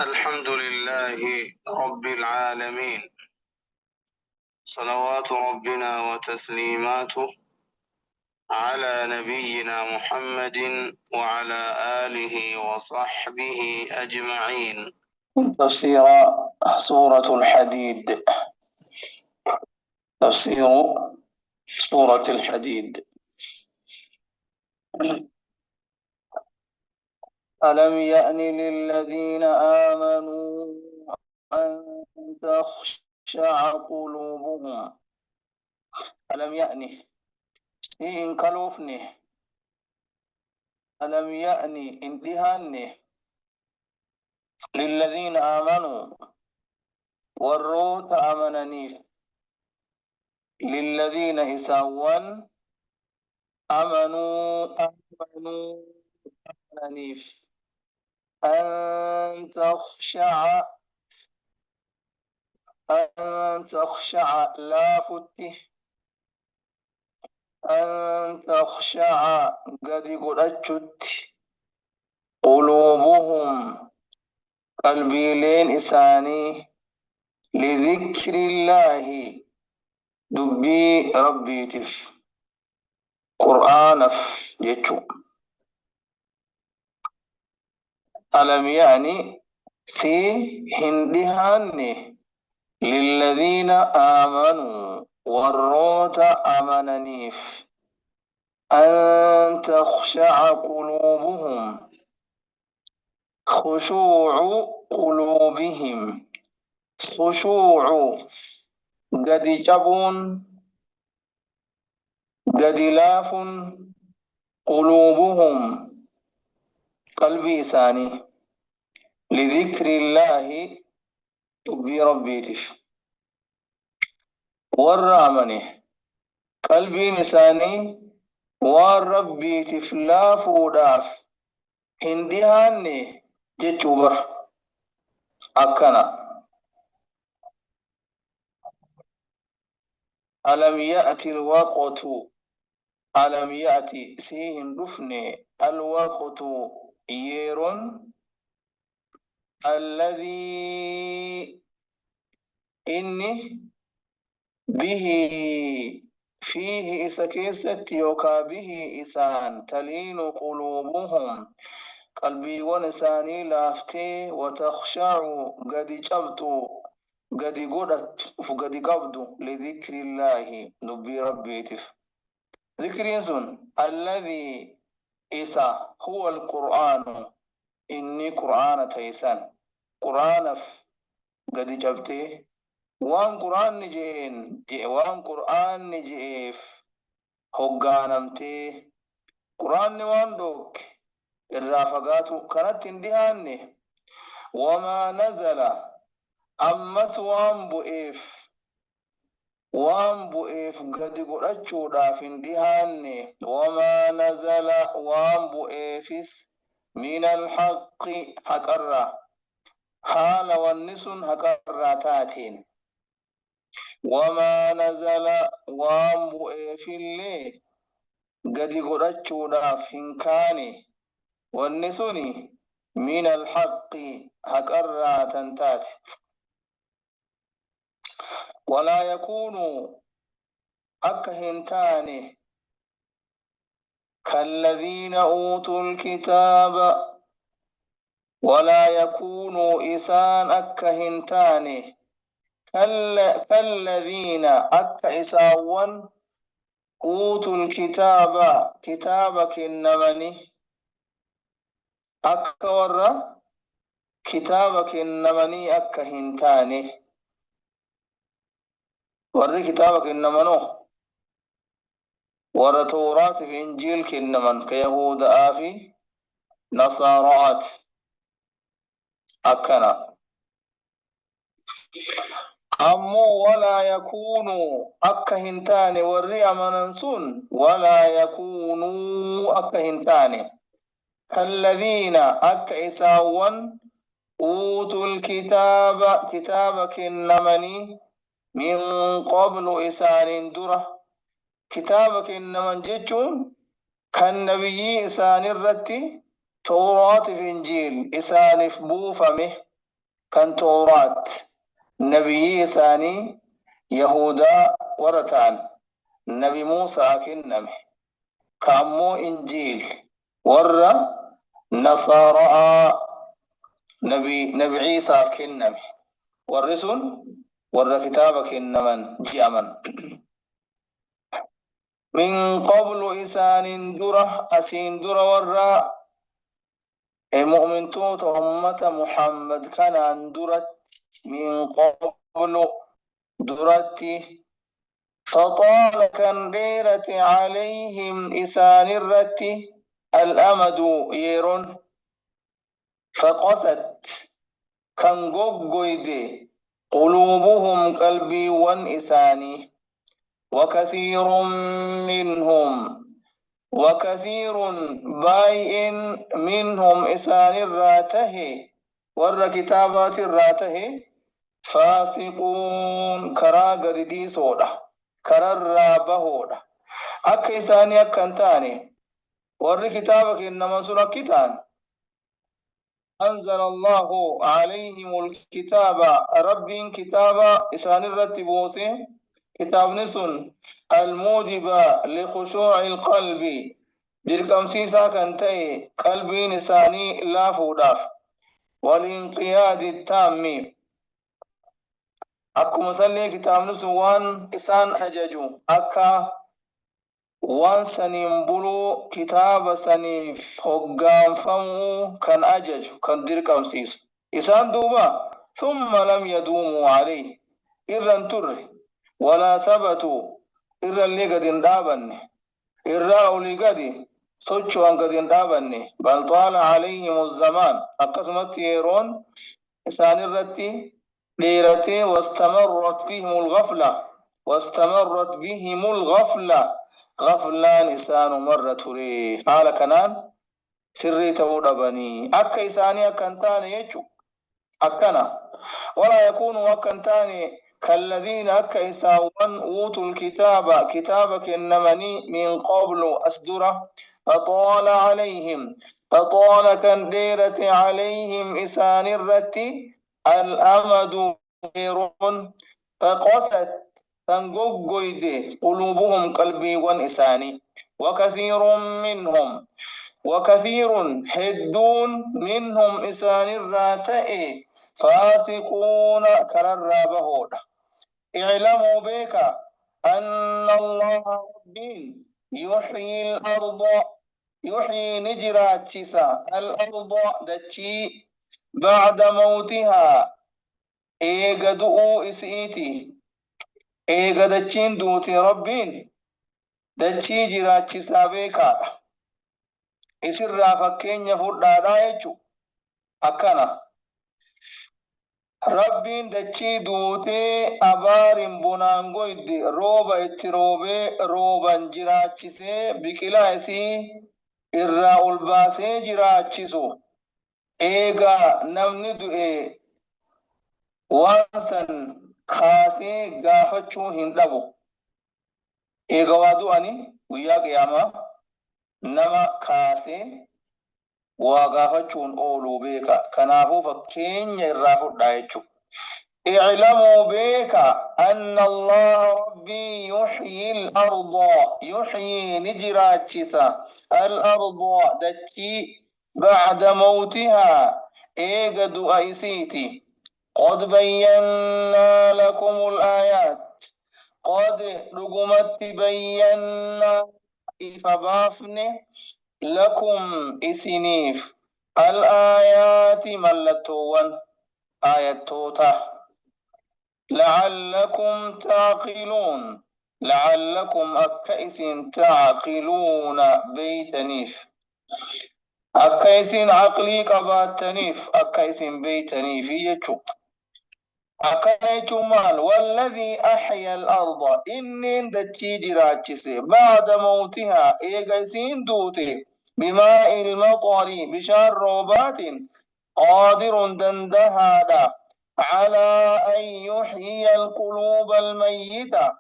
الحمد لله رب العالمين، صلوات ربنا وتسليماته على نبينا محمد وعلى آله وصحبه أجمعين. تفسير سورة الحديد. تفسير سورة الحديد. ألم يأن للذين آمنوا أن تخشع قلوبهم. ألم يأن إن كلوفني. ألم يأن انتهاني للذين آمنوا والروت أمنني للذين إساوان آمنوا أمنني أن تخشع لا فتي أن تخشع قد قرأت قلوبهم قلبي لين إساني لذكر الله دبي ربي تف قرآن يجو. ألم يعني سي هندهاني للذين آمنوا والروت أمننيف أن تخشع قلوبهم خشوع قلوبهم خشوع قد جبون قد لاف قلوبهم قلبي ثاني لذكر الله تبي ربي تف والرامنه قلبي نساني والربي تفلا فوداف هندهاني جتوبر أكنا. ألم يأتي الوقت ألم يأتي سيهن دفني الوقت ييرون الذي إني به فيه إسكيست يوكا به إسان تلين قلوبهم قلبي ونساني لافتي وتخشع قد جبت قد قدت وقد قبض لذكر الله نبي ربي تف ذكر ينسون الذي إسا هو القرآن إني قرآن تيسان قرآن قد جبته وان قرآن نجين وان قرآن نجيف هقانمتي قرآن وان دوك الرافقات كانت اندهاني وما نزل أمس وان بؤيف قد قرأتشو دافن دهاني وما نزل وان بؤيفس من الحق حقرّا حال والنسن حقرّاتاتين وما نزل وان بؤيف اللي قد قرأتشو دافن كاني والنسن من الحق حقرّاتات ولا يكون أكهنتاني كالذين أوتوا الكتاب ولا يكون إسان أكهنتاني كالذين إساوان أوتوا الكتاب كتابك النمني ورّا كتابك النمني أكهنتاني ورّي كتابك النمنو ورّا توراة في إنجيل كنمن كيهود آفي نصارات أكنا أمو ولا يكون أكهنتاني ورّي أمننسون ولا يكونوا أكهنتاني الذين إساوان أوتوا الكتاب كتابك النمني من قبل إسان درة كتابك النمن جتون كان نبي إسان الرتي توراة في إنجيل إسان فبوفمه كان توراة نبي ثاني يهودا ورتان نبي موسى كنمه كامو إنجيل ورّا نصارى نبي عيسى كنمه ورسون ورّا كتابك إنمن جيامن من قبل إسان درة أسين درة ورّا مؤمن توت أمة محمد كان عن درة من قبل درتي فطال كان ديرة عليهم إسان الرتي الأمد يرون فقست كان قويد قلوبهم قلبي وانإساني وكثير بايء منهم إسان الراته ور كتابات الراته فاسقون كرا قددي سودا كرا الرابهودا أكا إساني أكنتاني ور كتابك إنما سنة كتان أنزل الله عليهم الكتاب رب كتاب إسان الرتبوسي كتاب نسن الموجب لخشوع القلب دركم سيسا كنتي قلبي نساني لا فوداف والانقياد التام أكو مسلي كتاب نسن وان إسان أججو أكا وان سنين بلو كتاب سنيف هقام فمو كان أجج كان دركم سيسو إسان دوبا ثم لم يدوموا عليه إرن تره ولا ثبتوا إرن لقد اندابن إرأوا لقد صجوا قد اندابن بل طال عليهم الزمان أقسمت يرون إسان الرتي ليرتي واستمرت بهم الغفلة غفلان إسان مرة ري حال كنان سري تود بني أكا إساني أكنتاني يجو أكنا ولا يكون أكنتاني كالذين أكا إساوان أوتوا الكتاب كتابك النمني من قبل أسدرة فطال كان ديرة عليهم إسان الرتي الأمد غيرون فقست تنقوقيد قلوبهم قلبي وانساني وكثير هدون منهم إسان الراتئ فاسقون كررابهود اعلموا بك أن الله ربي يحيي نجراتشسا الأرض دتشي بعد موتها إيقدؤوا إسئيتي إيقدتشين دوتي ربين دتشي جراتشسا بيكا إسر فكين يفرد دايجو أكنا ربين دتشي دوتي أبارين بنانغويد روبا اتروبي روبا جراتشسي بكلايسي إرّا الباسي جراتشسو إيغا نمندو وانسان خاسي غافتشو هندبو إيغا وادو أني ويا قياما نما خاسي وغافتشون أولو بيكا كنافو فكين يرافو دايتشو اعلموا بك أن الله ربي يحيي الأرض يحيي نجراتشسا الأرض دتشي بعد موتها إيقد أيسيتي قد بينا لكم الآيات قد رقمت بينا فبافني لكم إسنيف الآيات ملتوان آياتوتا لعلكم تعقلون لعلكم أكيس تعقلون بيتنيف أكيس عقلي قباتنيف أكيس بيتنيف يجو أكيتو مال والذي أحيا الأرض إنين دتشي جراجسي بعد موتها إيقاسين دوتي بماء المطر بشار روبات قادر دندهادا على أن يحيي القلوب الميتة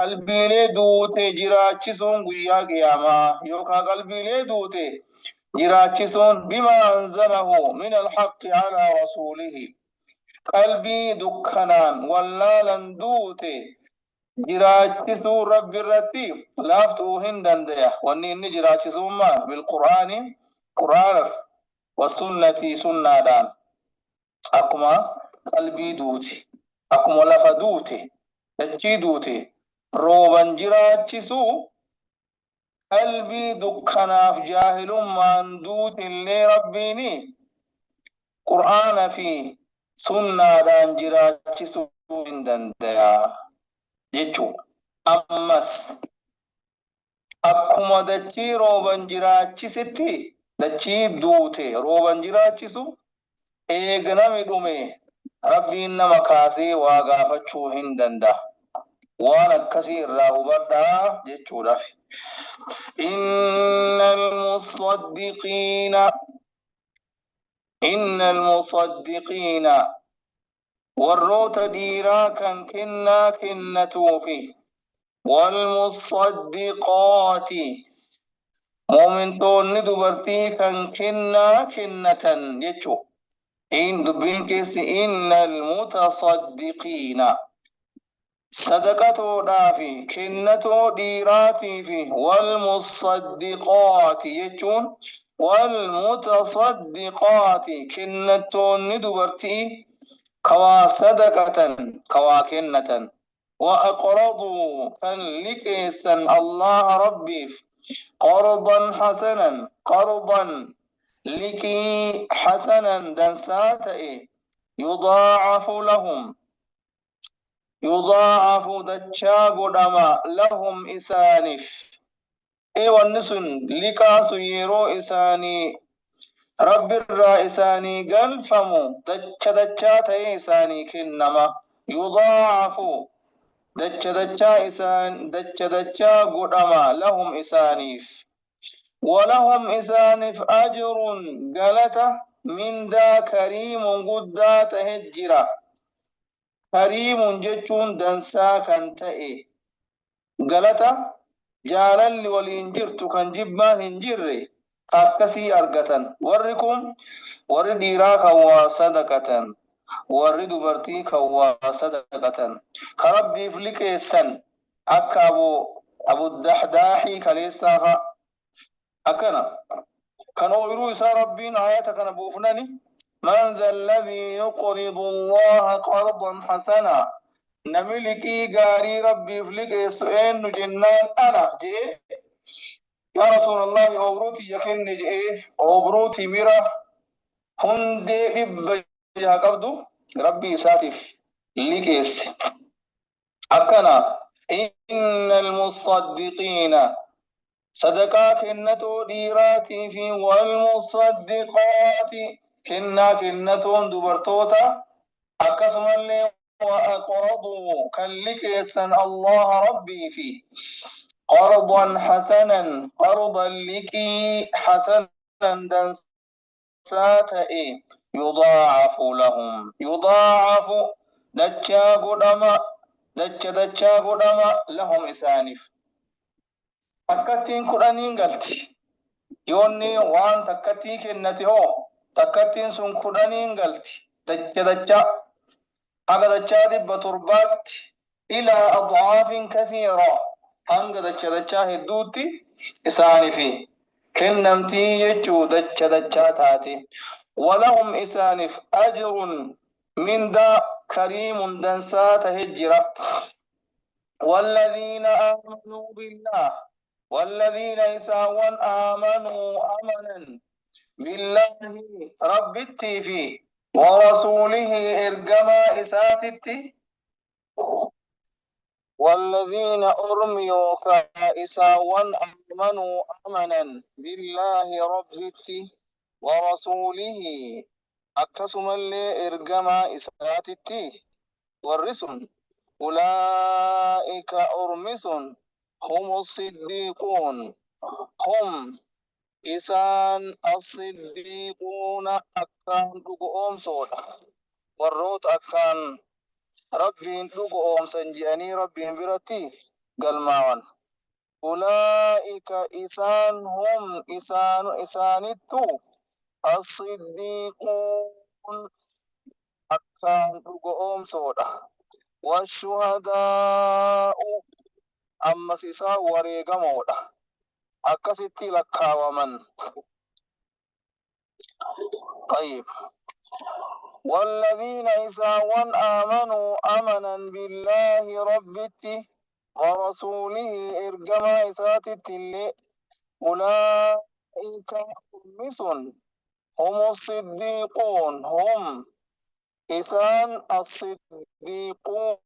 قلبي لدوتي جراجسون قيا قياما يوكا قلبي لدوتي جراجسون بما أنزله من الحق على رسوله قلبي دكانان ولا لندوتي جراچسو رب الرتيب لافتو هندنديا واني اني جراچسو ما بالقرآن قرآن والسنة سنة دان أكما قلبي دوتي أكما لفا دوتي دچي دوتي روبان جراچسو قلبي دكاناف جاهل من دوت اللي ربيني قرآن في سنة دان جراچسو هندنديا جيچو أمس akkuma dachii rooban jiraachisitti dachii duute rooban jiraachisu eeganami dhume rabbiin nama kaasee waa gaafachuu hin danda'a. Waan akkasii irraa hubadhaa jechuudhaaf. Innal musaddiqiina warroota dhiiraa kan kennaa kennatuufi والمصدقات مؤمن تون دبرتي كان كنة يجو إن دبين كيس إن المتصدقين صدقة دافي كنة ديراتي في والمصدقات يجون والمتصدقات كنة دبرتي كوا صدقة كوا كنة وأقرضوا فلكيسا الله ربي قرضا حسنا قرضا لكي حسنا دنسات يضاعف لهم يضاعف دجاج دما لهم إسانف والنسن لكاس يرو إساني رب الرئيساني قلفمو دجاجات إساني كنما يضاعف دچا قدما لهم إسانيف ولهم إسانيف أجر قالته من دا كريم قدا تهجرا كريم جتون دنسا كنتئي قالته جالل والإنجرت كان جبا هنجر أكسي أرقة وركم ورديراك وصدقة warri dubartii kan sadaqatan karabbiif liqeessan akka abu dahdaahi kaleessaafa akkana kan ooyiruu isaa rabbiin ayata kana buufnani man dha alladhii yuqridu allaha qardan hasana nami liqii gaarii rabbiif liqeessu eenyu jennaan ana jee yaa rasuulallahi oobruuti yakenne jee oobruuti mira hundee dhibba yaa qabdu rabbi isaatiif liqeesse akkana innal musaddiqiina sadaqaa kennatoo dhiiraatii fi wal musaddiqaati kennatoon dubartoota akkasumallee wa aqradu kan liqeessan Allah rabbii fi qardan hasanan qardan liqii hasanan dansaa ta'e يضاعف لهم يضاعف دچا قدما لهم إسانف تكتين كرانين قلتي يوني وان تكتي كنتي هو تكتين سن كرانين قلتي دچا أقا دچا دي بطربات إلى أضعاف كثيرة هنگ دچا هدوتي إسانفي كنمتي يجو دچا تاتي ولهم إسانف أجر من دا كريم دنسات هجرة والذين آمنوا بالله والذين يساوون آمنوا أمنا بالله رب التيفي ورسوله إرقما إساتتي والذين أرميوا كإساوون آمنوا أمنا بالله رب التيفي ورسوله أكسم اللي إرقما إساتتي والرسل أولئك أرمس هم الصديقون هم إسان الصديقون أكان لقوم صودا والروت أكان ربين لقوم سنجاني ربين برتي قلماوان أولئك إسان هم إسان التو الصديقون كان رقوم صودا والشهداء أما سيسا وريق مودا أكستي لكا ومن طيب والذين إذا آمنوا أمنا بالله ربتي ورسوله إرجما إساتت اللي أولئك هم الصديقون هم إسان الصديقون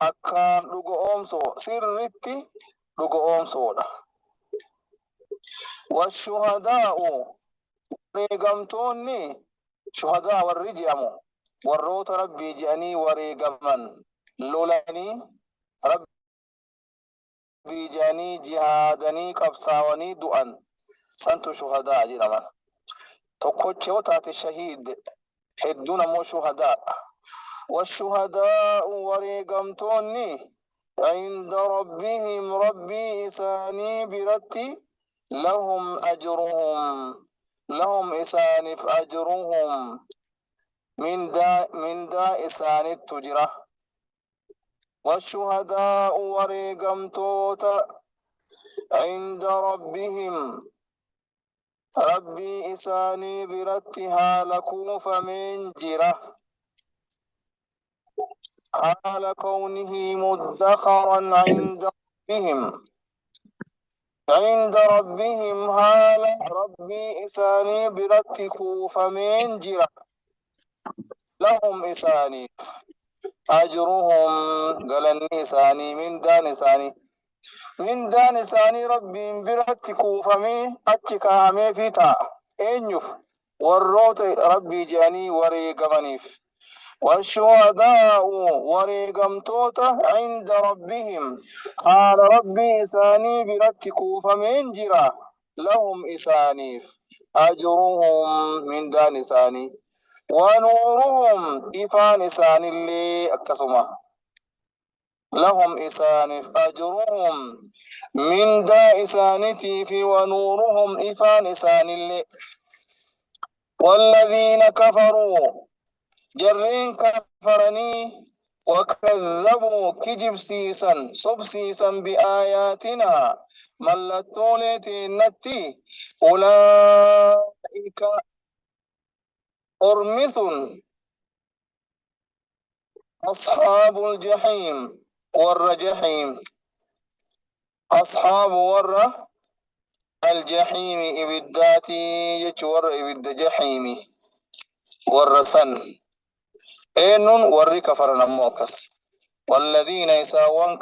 أكان لقومسو سرتي لقومسو والشهداء ريقمتوني شهداء والرجيم والروت ربي جاني وريقمن لولاني ربي جاني جهادني قبصاوني دؤن سنتو شهداء جرمان تقوتشو تات الشهيد حدون مو شهداء والشهداء وريقمتوني عند ربهم ربي إساني برتي لهم أجرهم لهم إسانف أجرهم من دا إسان التجرة والشهداء وريقمتوت عند ربهم ربي إساني برتها لكوف من جرة حال كونه مدخرا عند ربهم حال ربي إساني برتكوف من جرة لهم إساني أجرهم قال إساني من دان إساني ربي برتكوف من أتكامي فتا إنيف والروت ربي جاني وريقمنيف والشهداء وريقمتوتا عند ربهم قال ربي إساني برتكوف من جرا لهم إسانيف أجرهم من دان إساني ونورهم إفان إساني اللي أكسما لهم إسانيف أجرهم من دا إسانتي في ونورهم إفان إساني اللي والذين كفروا جرين كفرني وكذبوا كجب سيسا صب سيسا بآياتنا ملتولتي نتي أولئك أرمث أصحاب الجحيم والرجحيم أصحاب ور الجحيم إبداتي يجور إبد جحيمي والرسن إنن ورّي كفرنا موكس والذين يساوون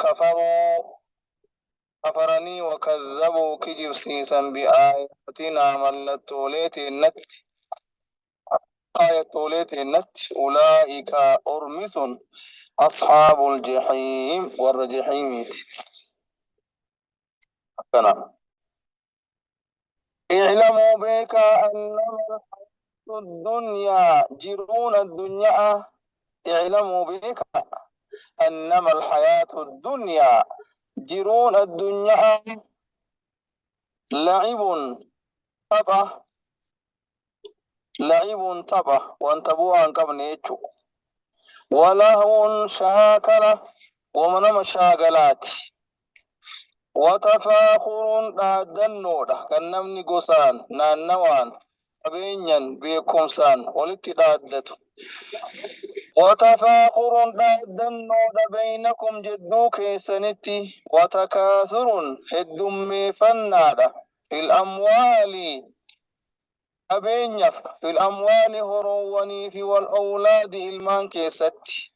كفرني وكذبوا كجب سيسا بآياتنا ملتوليت النت آية النت أولئك أرمس أصحاب الجحيم والرجحيم اعلموا بك أنما الدنيا جرون الدنيا اعلموا بك أنما الحياة الدنيا جرون الدنيا لعب طبع وانتبوا عن قبنيتو ولهو شاكلة ومن مشاغلات وتفاخر دادنودا كنمني قسان نانوان أبينيان بيكمسان ولتدادتو وتفاخر دادنود بينكم جدوك سنتي وتكاثر الدم فنادا في الأموال أبينيف في الأموال هرواني في والأولاد المان كيستي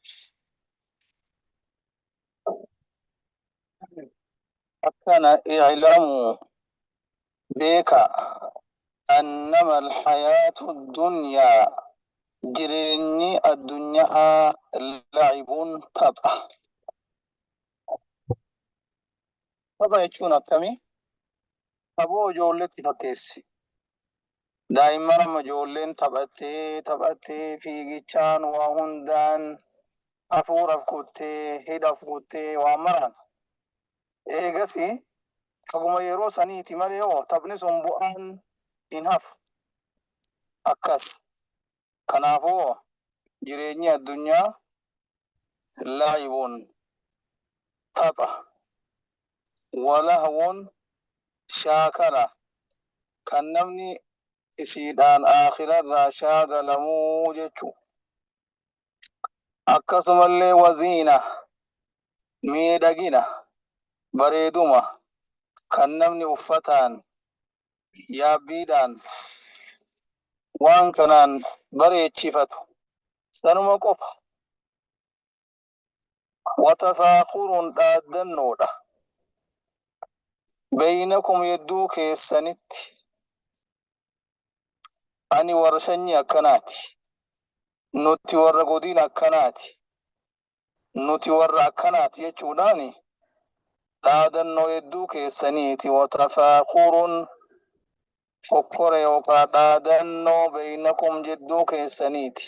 أكنا إعلام بك أنما الحياة الدنيا جريني الدنيا لعب طبع يكون كمي أبو جولتي فكيسي دائما ما جولين تبأتي في جيشان وهندان أفور أفكوتي هيد أفكوتي وامران إيغسي فقم يرو سنيتي مريو تبني سنبوان إنهف أكس كنافو jireenyi addunyaa laa'ibun tapha walahawun shaakala kan namni isiidhaan aakhirarraa shaagalamuu jechuu akkasumallee waziina miidhagina bareeduma kan namni uffataan yaabbiidhaan waan kanaan bareechifatu sanuma qofa watafaaquruun dhaaddannoodha beynakum yedduu keessanitti ani warra sanyii akkanaati nuti warra godina akkanaati nuti warra akkanaati jechuudhaani dhaadannoo yedduu keessaniiti watafaaquruun fokkore yookaan dhaadannoo beynakum jedduu keessaniiti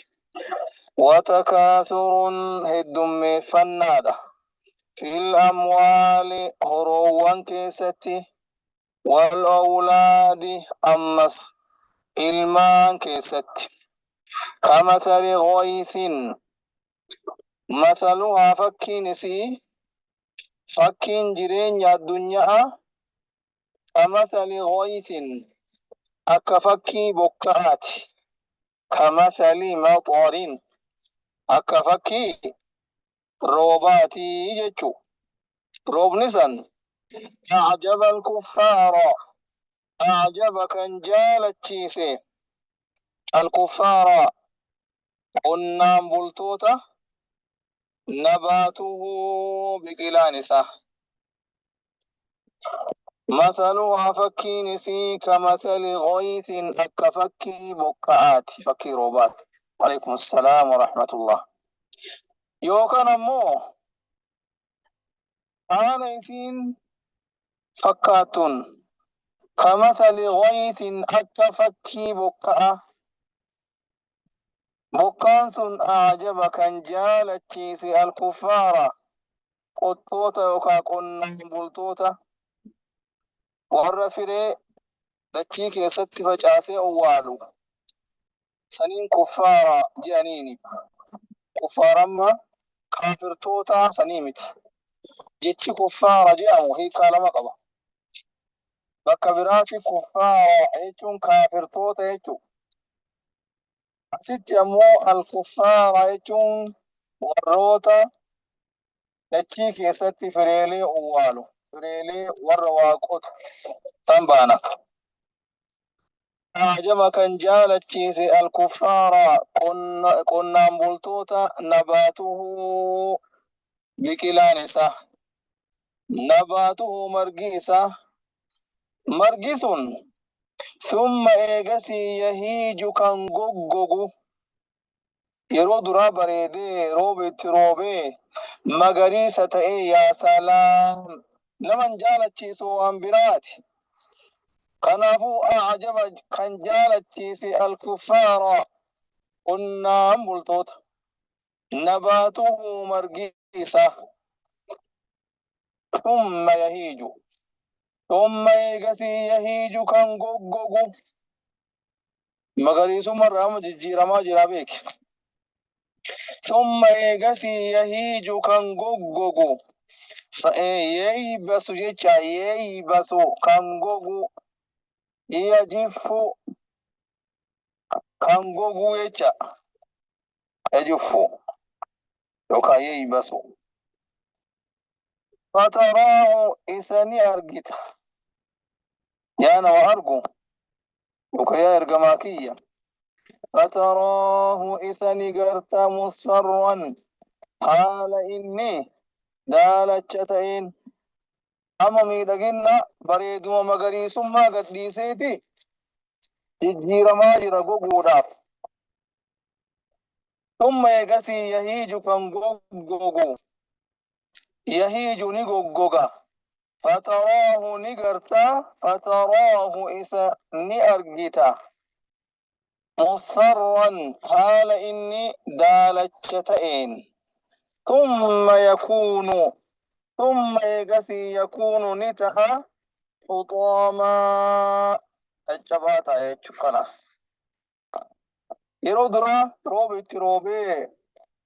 watakaathurun heddummeeffannaadha fil amwaali horoowwan keessatti wal awlaadi ammas ilmaan keessatti kamathali ghaythin mathaluhaa fakkiin isii fakkiin jireenya addunyaa kamathali ghaythin akka fakkii bokka'aati kamathali maxarin akka fakkii roobaatii jechuu roobni san أعجب الكفار أعجب كان جالتشيسي الكفار قنام بلتوتا نباته بقلانسة مثلها فكينسي كمثل غيث أكفكي بكعات فكي روبات عليكم السلام ورحمة الله يوكان أمو أنا يسين فكاتون كمثل غيث أكفكي بكعة بكان سن أعجب كان جالتشيسي الكفار قطوتا يوكا قنام بلتوتا warra firee dachii keessatti facaasee owwaalu saniin kuffaara jedhaniini kuffaaramma kaafirtoota sanii miti jechi kuffaara jedhamu hiikaa lama qaba bakka biraatti kuffaara jechuun kaafirtoota jechuu asitti ammoo alkuffaara jechuun warroota dachii keessatti fireelee owwaalu fireelee warra waaqota tanbaana أعجب كان جالتشيس الكفار قنام بلتوتا نباته بكلانسة نباته مرقيسة مرقيس ثم إيغسي يهيج كان قوقو يرود رابريدي روبي مغريسة يا سلام لمن جالتشيس وانبراتي كنافو أعجب كان جالتشيسي الكفار قنام بلتوتا نباته مرقيسة ثم يهيج ثم يغسي يهيج كان قوقو مغريس مرة مججير ما جرابيك ثم يغسي يهيج كان قوقو ييبسو جيشا ييبسو كان قوقو يجف كان قوقو يجا يجف يوكا ييبسو فتراه إساني أرقيت يانا وأرقو يوكا يا إرقماكية فتراه إساني قرت مصفرا حال إني دالتشتين أما ميدقنا بريدو مغريس ما قد ليسيتي جيجير ما جرى قوقو ثم يقسي يهيج كان قوقو يهيج نقوقوغا فتراه نقرتا فتراه إسا نأرقتا مصفرا حال إني دالتشتين ثم يقسي يكون نتها حطاما الجبات خلاص yeroo duraa rooba itti roobee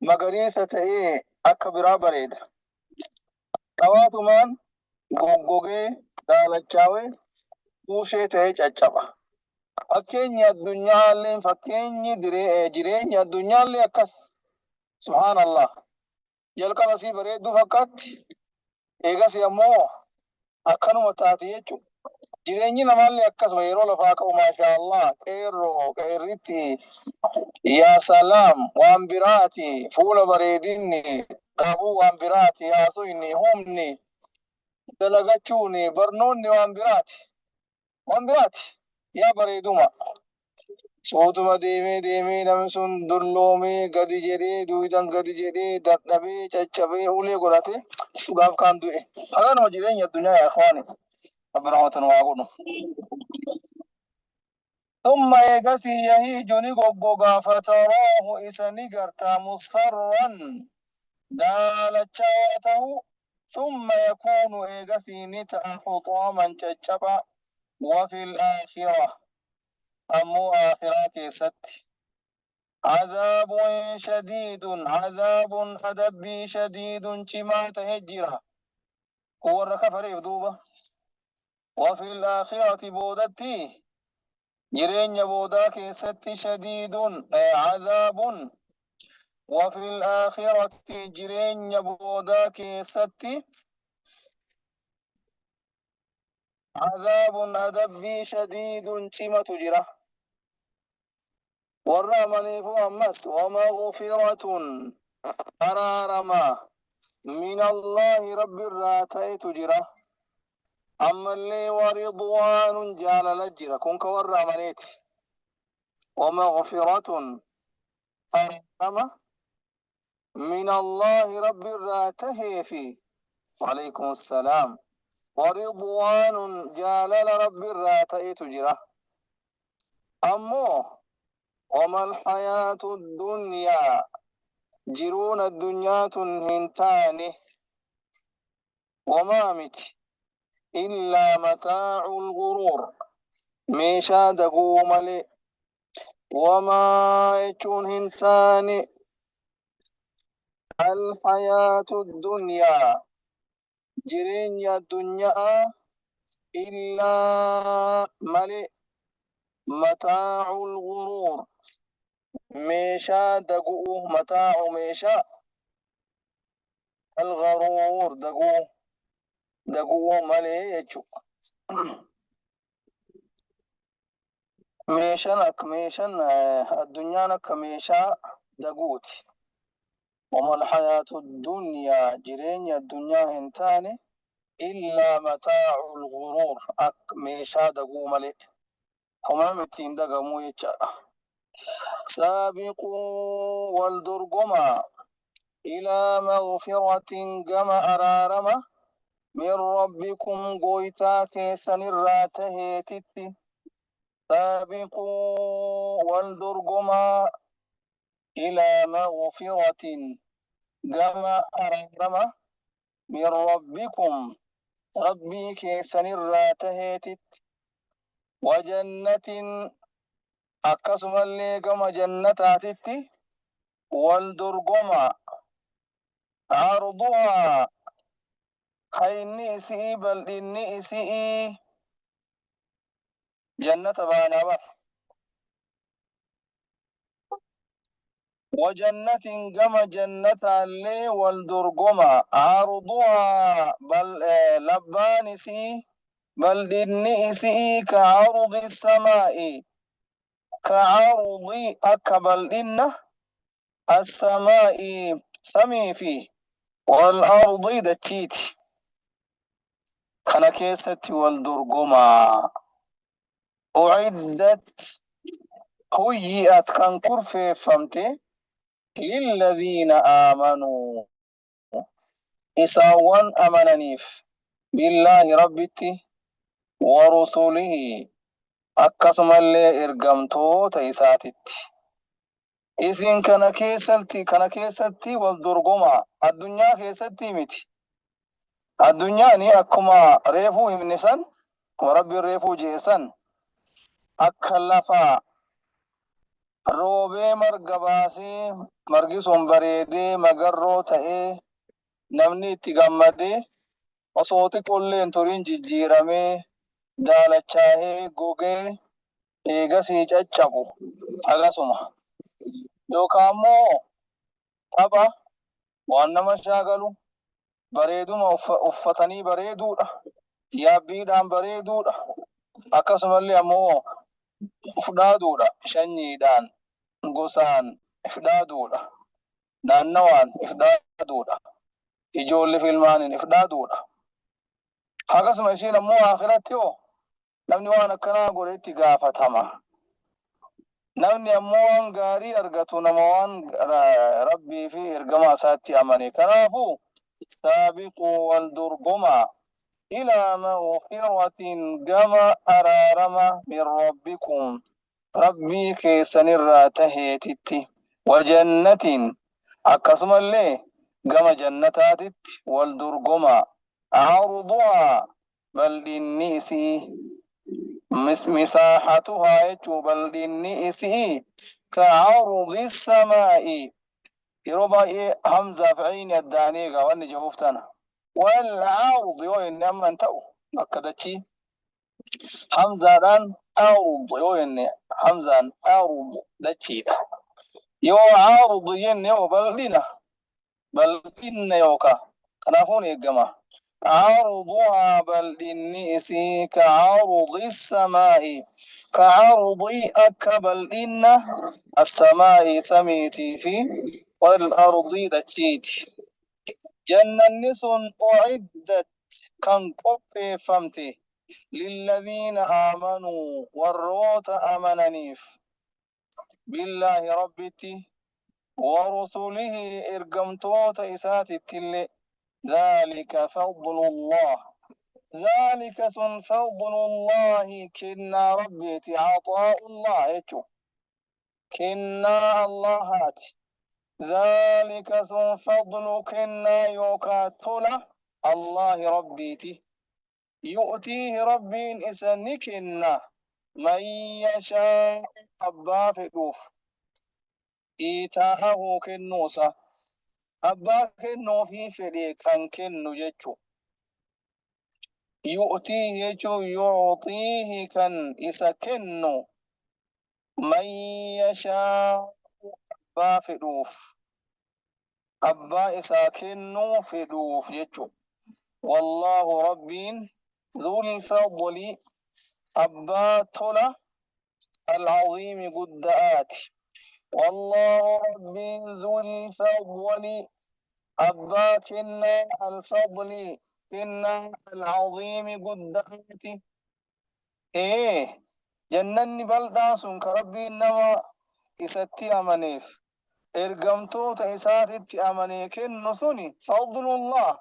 magariisa ta'ee akka biraa bareeda. Dhawaatumaan goggogee daalachaawee buushee ta'ee caccaba. Fakkeenyi addunyaallee fakkeenyi jireenya addunyaallee akkas. Subhaanallah. Jalqaba sii bareedduu fakkaatti. Eegas ammoo akkanuma taate jechuudha. Jireenyi namaallee akkasuma yeroo lafaa ka'u maashaallah qeerroo qeerritti yaa salaam waan biraati fuula bareedinni dhabuu waan biraati haasofni humni dalagachuun barnoonni waan biraati yaa bareeduma sootuma deemee namni sun dulloomee gadi jedhee duwidan gadi jedhee dadhabee caccabee ulee godhate dhugaaf kaan du'e haganuma jireenya addunyaa yaa akhwaani abrahmatan waa godhu. ثم يقسي يهيج نقوقا فتراه إسني قرتا مصفرا دالتشاته ثم يكون إيقسي نتا حطاما تجبا وفي الآخرة أمو آخرة كيست عذاب شديد عذاب أدبي شديد كما تهجرا هو الركفر يفدوبة وفي الآخرة بودتي جرين بودا كيست شديد عذاب وفي الآخرة جرين بودا كيست عذاب أدبي شديد كما تجرى والرمني فأمس ومغفرة قرارما من الله رب الراتي تجرى أما اللي ورضوان جال لجرة كنك والرمنيت ومغفرة قرارما من الله رب الراتي في وعليكم السلام ورضوان جالل رب الراتي تجرى أمو وما الحياة الدنيا جرون الدنيا هنتاني وما مت إلا متاع الغرور ميشا دقوم لي وما يكون هنتاني الحياة الدنيا جرين الدنيا إلا ملئ متاع الغرور ميشا دقو متاع ميشا الغرور دقو ملي يجو ميشان الدنيا كميشا دقوتي وما الحياة الدنيا جرين الدنيا هنتاني إلا متاع الغرور ميشا دقو ملي هما متين دقمو يجا سابقوا والدرقما إلى مغفرة كما أرارما من ربكم قويتا كيسن الراته تتي سابقوا والدرقما إلى مغفرة كما أرارما من ربكم ربي كيسن الراته تتي وجنة أقسم اللي كما جنة تتي والدرقما عرضها خيني إسئي بل إني إسئي جنة بانابا وجنة كما جنة اللي والدرقما عرضها بل لبان إسئي بل إني إسئي كعرض السماء كعرض أكبل إنه السماء سمي فيه والأرض دتشيت كان كيست والدرقما أعدت هيئت كان كرفة فمتي للذين آمنوا إساوان أمننيف بالله ربتي ورسوله أكسم اللي إرقمتو تيساتت إذن كان كيستي والدرقما الدنيا كيستي متي الدنيا ني أكما ريفو همنسان ورب الريفو جيسان أكلفا roobee marga baasee margi sun bareedee magarroo ta'ee namni itti gammadee osoo xiqqoolleen turiin jijjiiramee daalachaa'ee gogee eegasii caccabu akkasuma yookaan immoo tapha waan nama shaagalu bareeduma uffatanii bareeduudha yaabbiidhaan bareeduudha akkasumallee ammoo ufdhaaduudha shanyiidhaan gosaan ifdhaaduudha naannawaan ifdhaaduudha ijoollee filmaaniin ifdhaaduudha akkasuma ishiin ammoo akhiratti hoo namni waan akkanaa godhe itti gaafatama namni ammoo waan gaarii argatu nama waan rabbii fi ergamaa isaatti amane kanaafuu saabiquu wal dorgomaa إلى مغفرة كما أرارم من ربكم ربي كيسن الراتهيتت وجنة أكسم اللي كما جنتاتت والدرقما عرضها بل النيسي مساحتها يجو بل النيسي كعرض السماء يربا همزة في عين الدانيقة واني جهوفتنا والعرض يوين أما انتو أكدتشي حمزة عرض يوين حمزة عرض دتشي يو عرض ين يو بلدنا يوكا كنافون يا عرضها بلدنيسي كعرض السماء كعرض أكبلدن السماء سميتي في والأرض دتشيتي جنة أعدت كان قبي فمتي للذين آمنوا والروت أمننيف بالله ربتي ورسله إرقمتوت إسات التل ذلك فضل الله ذلك فضل الله كنا ربتي عطاء الله يتو كنا الله هاتي ذلك فضل كنا يوكاتولا الله ربيتي يؤتيه ربين إسنكنا من يشاء أبا فدوف إيتاءه كنوسا أبا كنو في فريق كان كنو جيتشو يؤتيه يجو يعطيه كان إسكنو من يشاء أبا فدوف أبا إساكنو فدوف يجو والله ربين ذو الفضل أبا تولا العظيم قدآت والله ربين ذو الفضل أبا كنا الفضل كنا العظيم قدآت إيه جنني بلداسون كربي إنما إستي أمنيف إرقمتو تإساتي أمنيكن نسوني فضل الله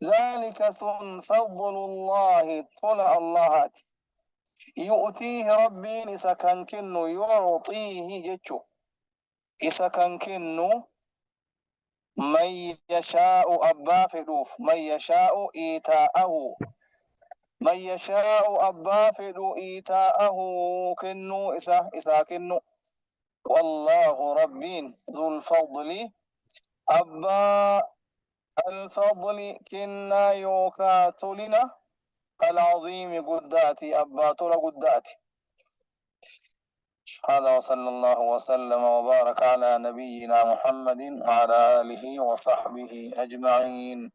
ذلك فضل الله طلع الله يؤتيه ربي إسا كان كنو يعطيه جتشو إسا كان كنو من يشاء أبا فدوف من يشاء إيتاءه من يشاء أبا فدو إيتاءه كنو إسا كنو والله ربين ذو الفضل أبا الفضل كنا يوكا تولنا العظيم قداتي أبا تولى قداتي هذا وصلى الله وسلم وبارك على نبينا محمد وعلى آله وصحبه أجمعين.